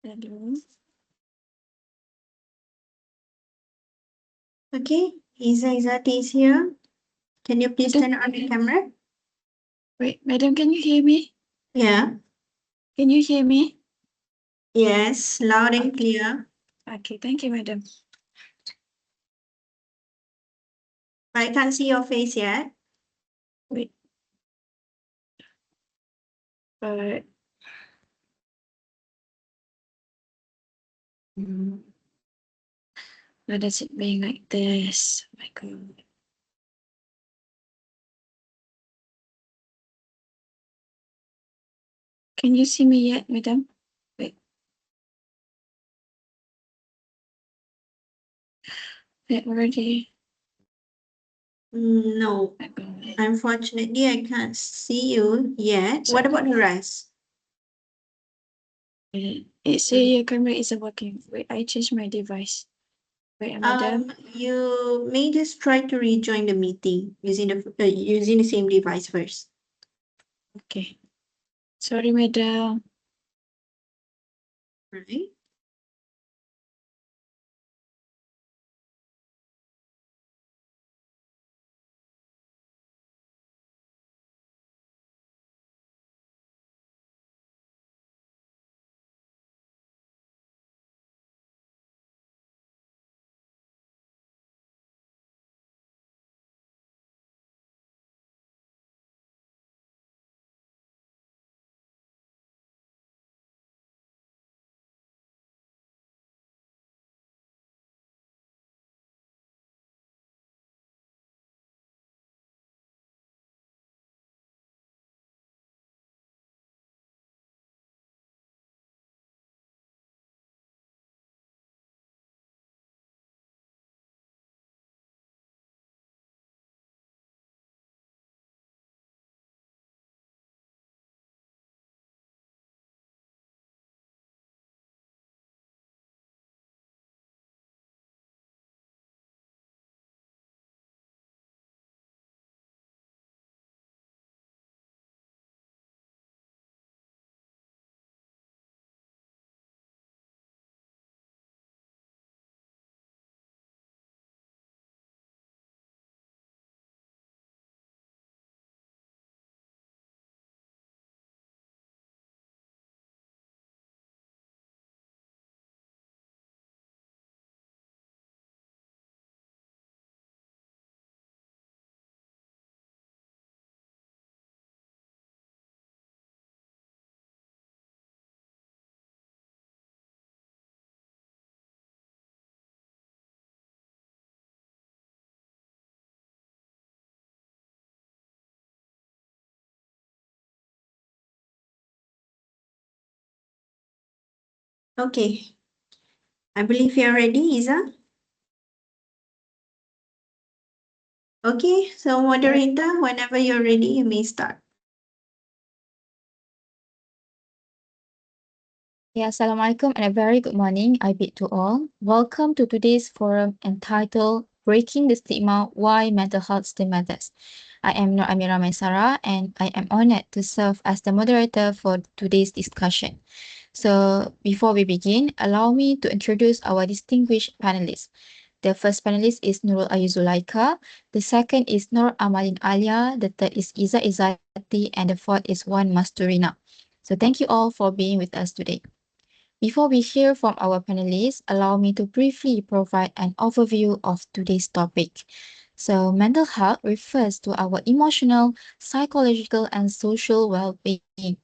Hello. Okay, Izzat is here. Can you please Madam, turn on the camera? wait, madam, can you hear me? Yeah. Can you hear me? Yes, loud and clear. Okay, thank you, madam. I can't see your face yet. Wait. But why does it being like this? Oh my God. Can you see me yet, madam? Wait. Wait, already. No, unfortunately, I can't see you yet. What about the rest? It say your camera isn't working. Wait, I changed my device. Wait, madam. You may just try to rejoin the meeting using the same device first. Okay. Sorry, madam. Right? Okay. I believe you're ready, Iza. Okay, so moderator, whenever you're ready, you may start. Yeah, Assalamualaikum and a very good morning, I bid to all. Welcome to today's forum entitled Breaking the Stigma, Why Mental Health Still Matters. I am Nur Amira Maisara and I am honored to serve as the moderator for today's discussion. So before we begin, allow me to introduce our distinguished panelists. The first panelist is Nurul Ayuzulaika, the second is Nur Amalin Alia, the third is Iza Izati, and the fourth is Wan Masturina. So thank you all for being with us today. Before we hear from our panelists, allow me to briefly provide an overview of today's topic. So, mental health refers to our emotional, psychological, and social well-being.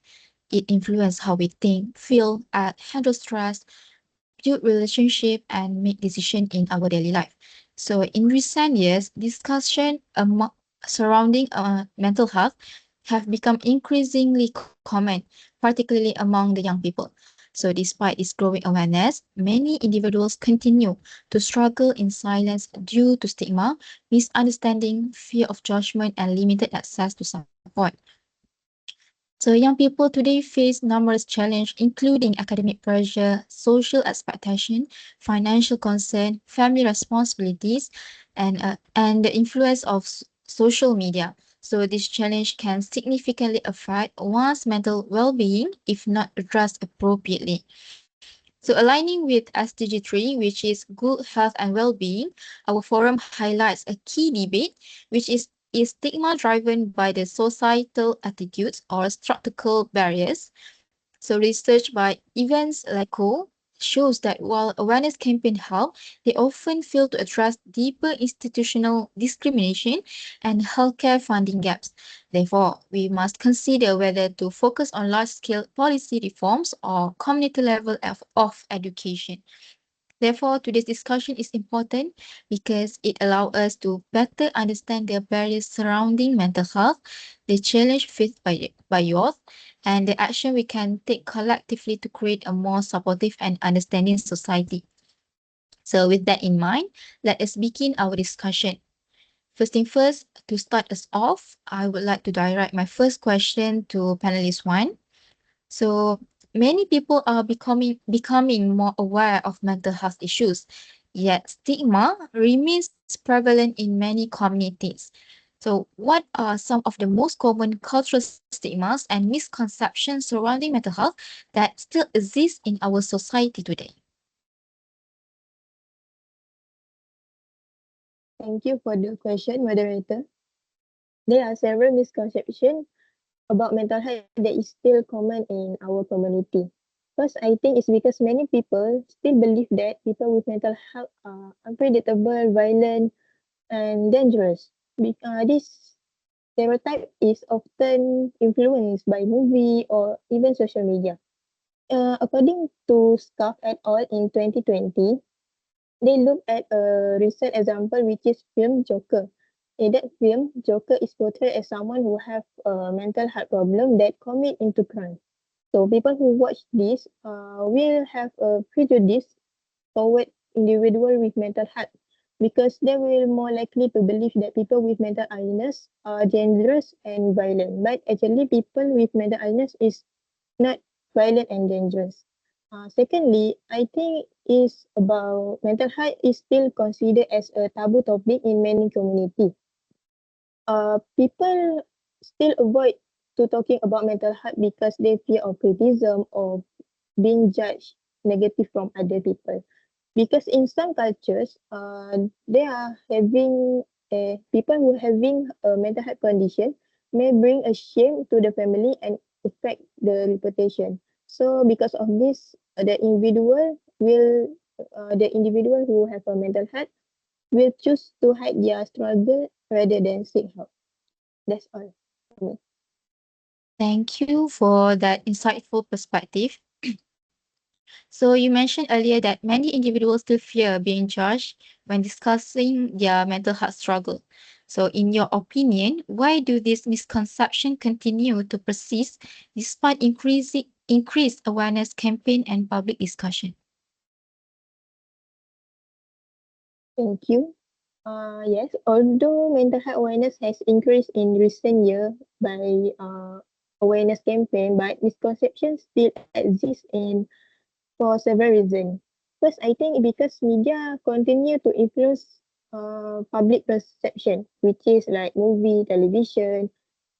It influences how we think, feel, handle stress, build relationship, and make decisions in our daily life. So, in recent years, discussion surrounding mental health have become increasingly common, particularly among the young people. So, despite this growing awareness, many individuals continue to struggle in silence due to stigma, misunderstanding, fear of judgment, and limited access to support. So, young people today face numerous challenges, including academic pressure, social expectation, financial concern, family responsibilities, and the influence of social media. So, this challenge can significantly affect one's mental well being if not addressed appropriately. So aligning with SDG 3, which is good health and well-being, our forum highlights a key debate, which is stigma driven by the societal attitudes or structural barriers. So research by Evans Laco shows that while awareness campaigns help, they often fail to address deeper institutional discrimination and healthcare funding gaps. Therefore, we must consider whether to focus on large-scale policy reforms or community level of education. Therefore, today's discussion is important because it allows us to better understand the barriers surrounding mental health, the challenge faced by youth, and the action we can take collectively to create a more supportive and understanding society. So, with that in mind, let us begin our discussion. First thing first, to start us off, I would like to direct my first question to panelist one. So many people are becoming more aware of mental health issues, yet stigma remains prevalent in many communities. So what are some of the most common cultural stigmas and misconceptions surrounding mental health that still exist in our society today? Thank you for the question, moderator. There are several misconceptions about mental health that is still common in our community. First, I think it's because many people still believe that people with mental health are unpredictable, violent, and dangerous. This stereotype is often influenced by movie or even social media. According to Scarf et al. In 2020, they look at a recent example, which is film Joker. In that film, Joker is portrayed as someone who have a mental health problem that commit into crime. So people who watch this will have a prejudice toward individual with mental health because they will more likely to believe that people with mental illness are dangerous and violent. But actually, people with mental illness is not violent and dangerous. Secondly, I think is about mental health is still considered as a taboo topic in many communities. People still avoid to talking about mental health because they fear of criticism or being judged negative from other people. Because in some cultures, they are having people who having a mental health condition may bring a shame to the family and affect the reputation. So because of this, the individual who have a mental health will choose to hide their struggle rather than seek help. That's all for me. Thank you for that insightful perspective. So you mentioned earlier that many individuals still fear being judged when discussing their mental health struggle. So in your opinion, why do these misconceptions continue to persist despite increased awareness campaign and public discussion? Thank you. Yes, although mental health awareness has increased in recent years by awareness campaign, but misconceptions still exist in for several reasons. First, I think because media continue to influence public perception, which is like movie, television,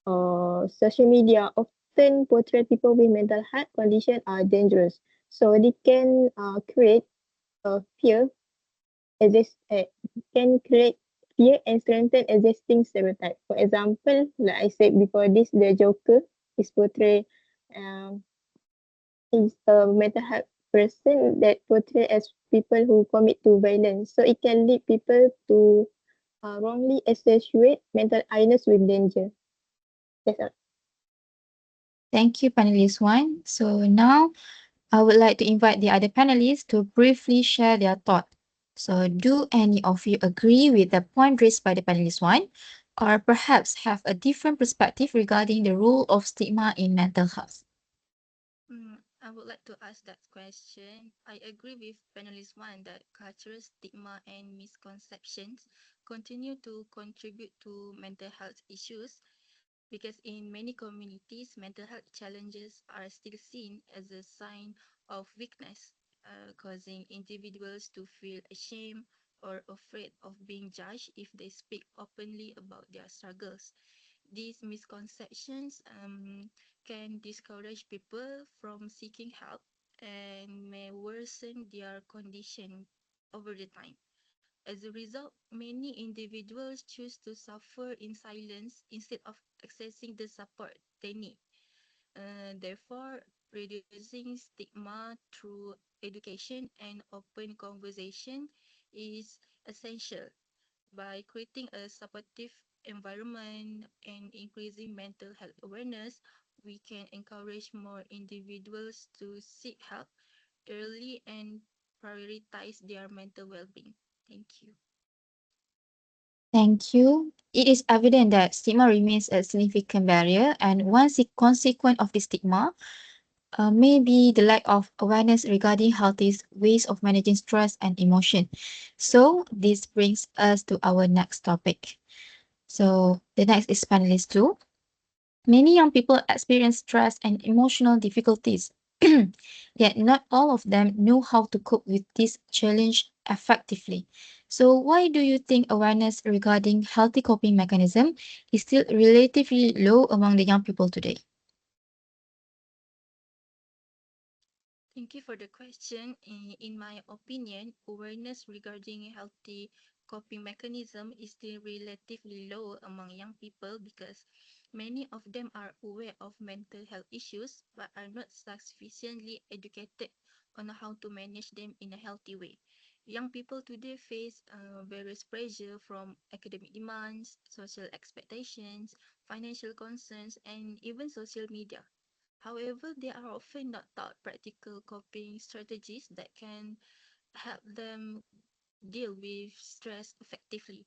or social media often portray people with mental health condition are dangerous. So they can create fear exist can create fear and strengthen existing stereotype. For example, like I said before this, the Joker is portrayed um, is a mental health person that portray as people who commit to violence. So it can lead people to wrongly associate mental illness with danger. That's all. Thank you, panelist one. So now I would like to invite the other panelists to briefly share their thought. So do any of you agree with the point raised by the panelist one, or perhaps have a different perspective regarding the role of stigma in mental health? I would like to ask that question. I agree with panelist one that cultural stigma and misconceptions continue to contribute to mental health issues because in many communities, mental health challenges are still seen as a sign of weakness, causing individuals to feel ashamed or afraid of being judged if they speak openly about their struggles. These misconceptions can discourage people from seeking help, and may worsen their condition over the time. As a result, many individuals choose to suffer in silence instead of accessing the support they need. Therefore, reducing stigma through education and open conversation is essential. By creating a supportive environment and increasing mental health awareness, we can encourage more individuals to seek help early and prioritize their mental well-being. Thank you. Thank you. It is evident that stigma remains a significant barrier, and one consequence of this stigma may be the lack of awareness regarding healthy ways of managing stress and emotion. So, this brings us to our next topic. So, the next is panelist two. Many young people experience stress and emotional difficulties, yet not all of them know how to cope with this challenge effectively. So, why do you think awareness regarding healthy coping mechanism is still relatively low among the young people today? Thank you for the question. In my opinion, awareness regarding healthy coping mechanism is still relatively low among young people because many of them are aware of mental health issues but are not sufficiently educated on how to manage them in a healthy way. Young people today face various pressure from academic demands, social expectations, financial concerns, and even social media. However, they are often not taught practical coping strategies that can help them deal with stress effectively.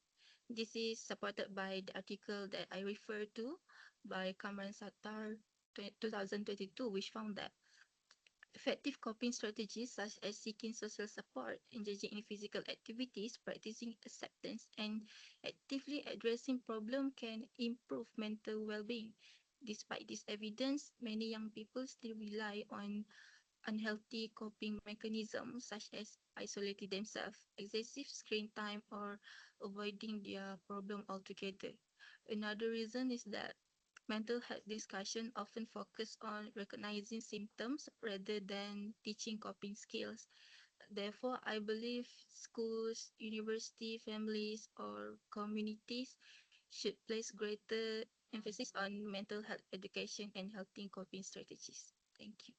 This is supported by the article that I refer to by Kamran Sattar 2022, which found that effective coping strategies such as seeking social support, engaging in physical activities, practicing acceptance, and actively addressing problems can improve mental well-being. Despite this evidence, many young people still rely on unhealthy coping mechanisms such as isolating themselves, excessive screen time, or avoiding their problem altogether. Another reason is that mental health discussion often focus on recognizing symptoms rather than teaching coping skills. Therefore, I believe schools, university, families, or communities should place greater emphasis on mental health education and healthy coping strategies. Thank you.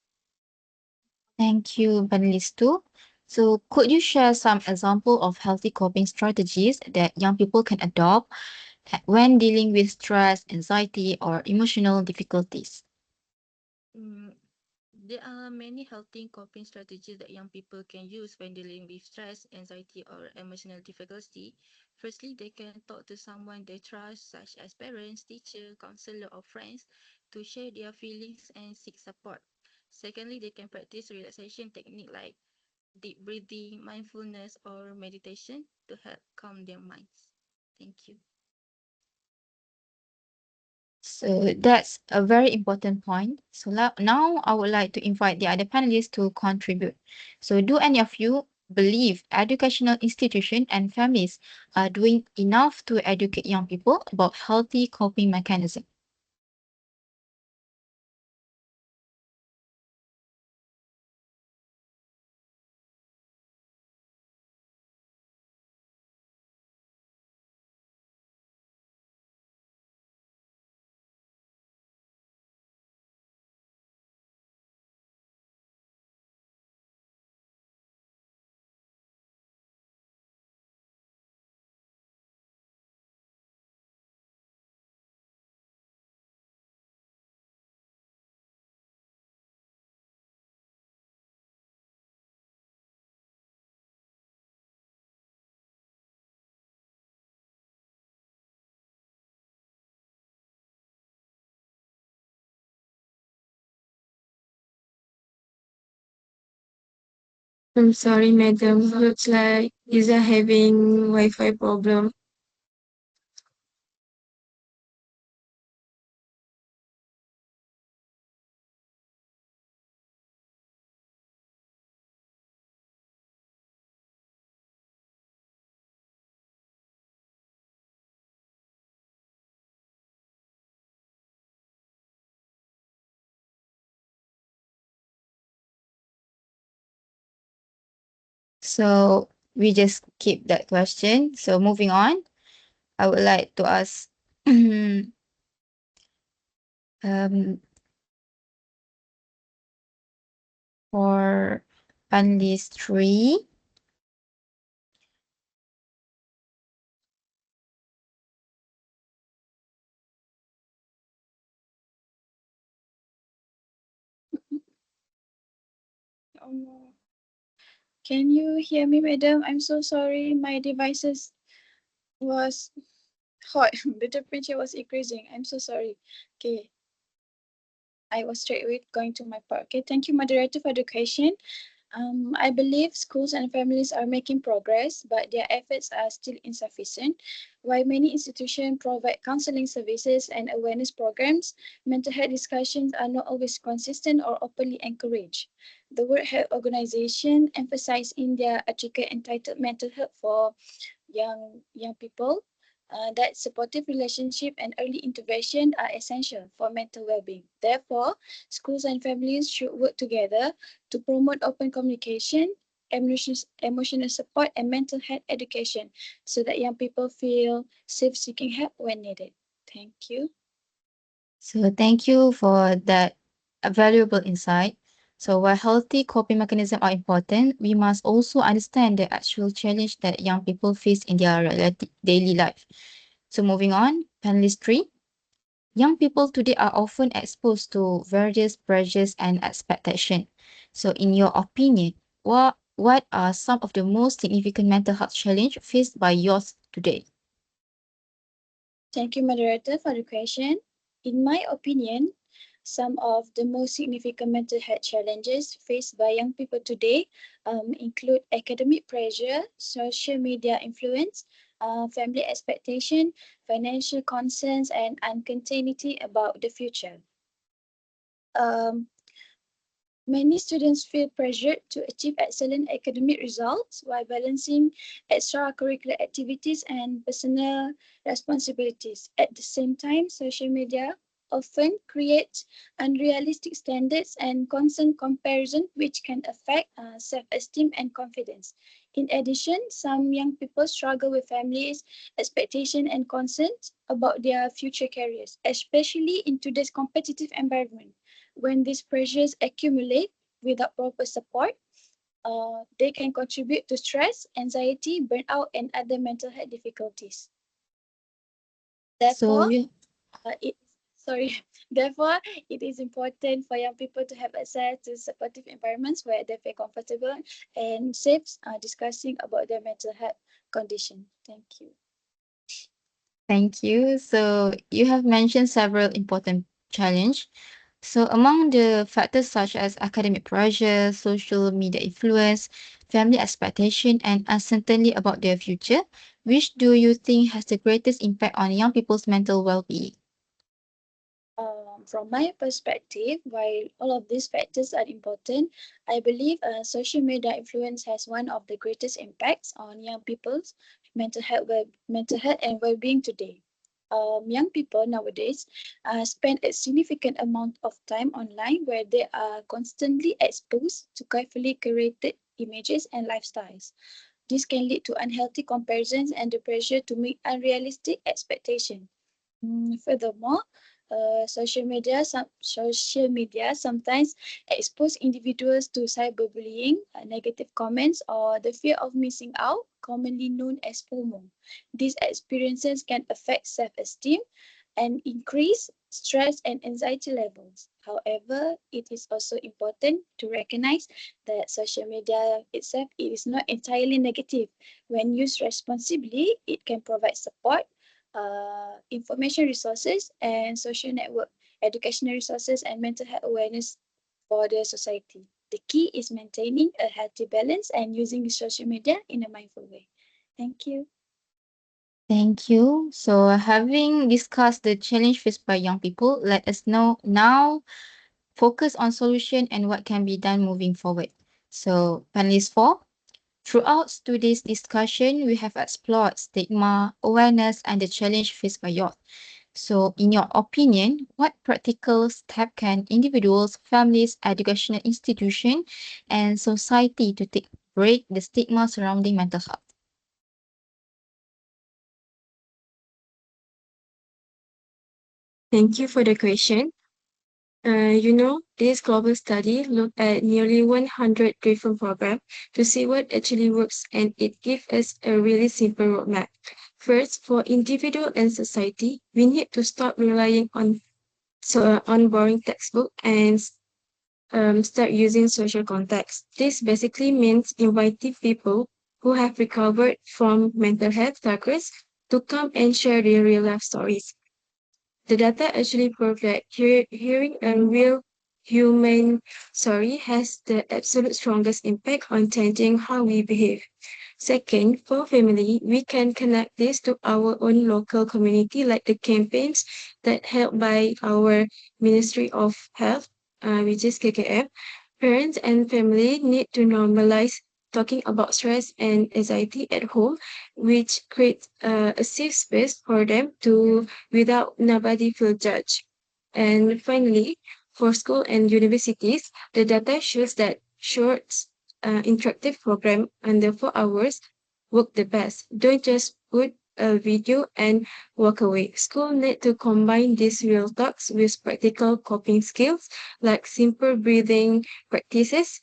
Thank you, panelist two. So, could you share some example of healthy coping strategies that young people can adopt when dealing with stress, anxiety, or emotional difficulties? Mm, there are many healthy coping strategies that young people can use when dealing with stress, anxiety, or emotional difficulty. Firstly, they can talk to someone they trust, such as parents, teacher, counselor, or friends, to share their feelings and seek support. Secondly, they can practice relaxation technique like deep breathing, mindfulness, or meditation to help calm their minds. Thank you. So that's a very important point. So now I would like to invite the other panelists to contribute. So do any of you believe educational institutions and families are doing enough to educate young people about healthy coping mechanisms? I'm sorry, madam. Looks like he's having Wi-Fi problem. So we just keep that question. So moving on, I would like to ask um, for panelist 3. Oh no. Can you hear me, madam? I'm so sorry. My devices was hot. The temperature was increasing. I'm so sorry. Okay. I was straight away going to my part. Okay, thank you, moderator, for the question. I believe schools and families are making progress, but their efforts are still insufficient. While many institutions provide counseling services and awareness programs, mental health discussions are not always consistent or openly encouraged. The World Health Organization emphasized in their article entitled Mental Health for young people that supportive relationship and early intervention are essential for mental well-being. Therefore, schools and families should work together to promote open communication, emotional support, and mental health education so that young people feel safe seeking help when needed. Thank you. So thank you for that valuable insight. So while healthy coping mechanisms are important, we must also understand the actual challenge that young people face in their daily life. So moving on, panelist 3. Young people today are often exposed to various pressures and expectations. So in your opinion, what are some of the most significant mental health challenges faced by youth today? Thank you, moderator, for the question. In my opinion, some of the most significant mental health challenges faced by young people today include academic pressure, social media influence, family expectation, financial concerns, and uncertainty about the future. Um, Many students feel pressured to achieve excellent academic results while balancing extracurricular activities and personal responsibilities. At the same time, social media often creates unrealistic standards and constant comparison, which can affect self-esteem and confidence. In addition, some young people struggle with families' expectation and concerns about their future careers, especially in today's competitive environment. When these pressures accumulate without proper support, they can contribute to stress, anxiety, burnout, and other mental health difficulties. So Therefore, you it sorry. Therefore, it is important for young people to have access to supportive environments where they feel comfortable and safe discussing about their mental health condition. Thank you. Thank you. So you have mentioned several important challenges. So among the factors such as academic pressure, social media influence, family expectation, and uncertainty about their future, which do you think has the greatest impact on young people's mental well-being? From my perspective, while all of these factors are important, I believe social media influence has one of the greatest impacts on young people's mental health and well-being today. Young people nowadays spend a significant amount of time online where they are constantly exposed to carefully curated images and lifestyles. This can lead to unhealthy comparisons and the pressure to meet unrealistic expectations. Furthermore, social media sometimes expose individuals to cyberbullying, negative comments, or the fear of missing out, commonly known as FOMO. These experiences can affect self-esteem and increase stress and anxiety levels. However, it is also important to recognize that social media itself it is not entirely negative. When used responsibly, it can provide support, information resources, and social network, educational resources, and mental health awareness for the society. The key is maintaining a healthy balance and using social media in a mindful way. Thank you. Thank you. So having discussed the challenge faced by young people, let us know now focus on solution and what can be done moving forward. So panelist 4, throughout today's discussion, we have explored stigma, awareness, and the challenge faced by youth. So, in your opinion, what practical step can individuals, families, educational institutions, and society to take break the stigma surrounding mental health? Thank you for the question. This global study looked at nearly 100 different programs to see what actually works, and it gives us a really simple roadmap. First, for individual and society, we need to stop relying on boring textbook and start using social context. This basically means inviting people who have recovered from mental health struggles to come and share their real life stories. The data actually prove that hearing a real human story has the absolute strongest impact on changing how we behave. Second, for family, we can connect this to our own local community, like the campaigns that help by our Ministry of Health, which is KKF. Parents and family need to normalize talking about stress and anxiety at home, which creates a safe space for them to without nobody feel judged. And finally, for school and universities, the data shows that short interactive program under 4 hours work the best. Don't just put a video and walk away. School need to combine these real talks with practical coping skills like simple breathing practices,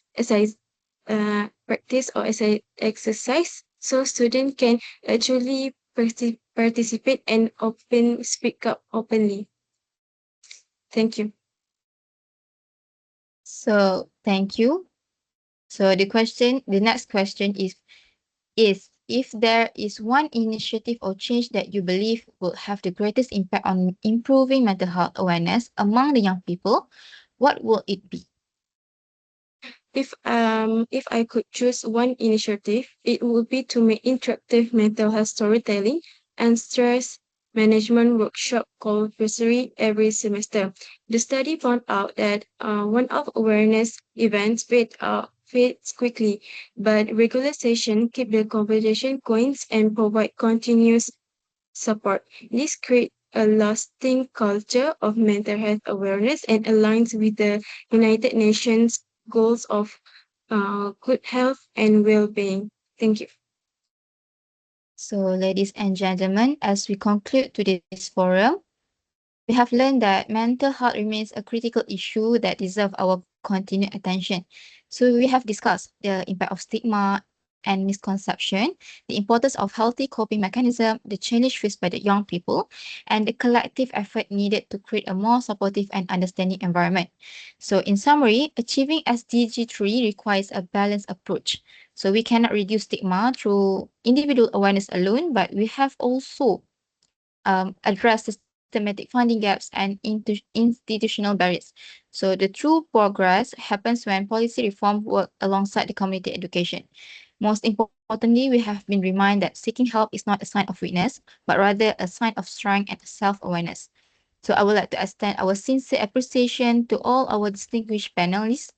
practice or exercise, so students can actually participate and speak up openly. Thank you. So thank you. So the next question is if there is one initiative or change that you believe will have the greatest impact on improving mental health awareness among the young people, what will it be? If I could choose one initiative, it would be to make interactive mental health storytelling and stress management workshop compulsory every semester. The study found out that one-off awareness events fades quickly, but regular sessions keep the conversation going and provide continuous support. This creates a lasting culture of mental health awareness and aligns with the United Nations goals of good health and well-being. Thank you. So, ladies and gentlemen, as we conclude today's forum, we have learned that mental health remains a critical issue that deserves our continued attention. So, we have discussed the impact of stigma and misconception, the importance of healthy coping mechanism, the challenge faced by the young people, and the collective effort needed to create a more supportive and understanding environment. So, in summary, achieving SDG 3 requires a balanced approach. So, we cannot reduce stigma through individual awareness alone, but we have also address systematic funding gaps and institutional barriers. So the true progress happens when policy reform work alongside the community education. Most importantly, we have been reminded that seeking help is not a sign of weakness, but rather a sign of strength and self-awareness. So I would like to extend our sincere appreciation to all our distinguished panelists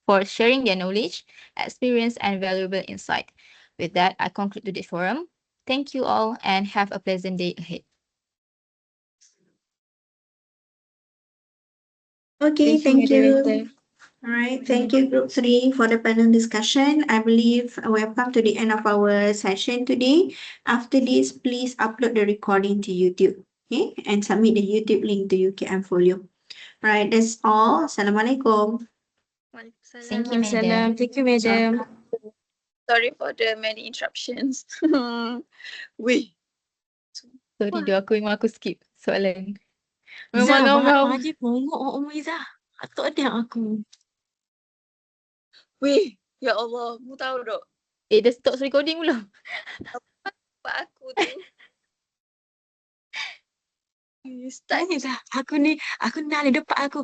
for sharing their knowledge, experience, and valuable insight. With that, I conclude today's forum. Thank you all and have a pleasant day ahead. Okay, Thank you, thank you. moderator. All right, thank you, Group 3, for the panel discussion. I believe we have come to the end of our session today. After this, please upload the recording to YouTube, okay, and submit the YouTube link to UKM Folio. All right, that's all. Assalamualaikum. Thank you, Salam. madam. Thank you, madam. Sorry for the many interruptions. Weh. Sorry, dia aku memang aku skip soalan. Zah, Memang ngau-ngau. balik bongok Umi Zah. Tak ada aku. Weh, ya Allah, mu tahu tak? Dah stop recording belum? Pak aku tu. Start Tanya Zah, aku ni dah ada depan aku.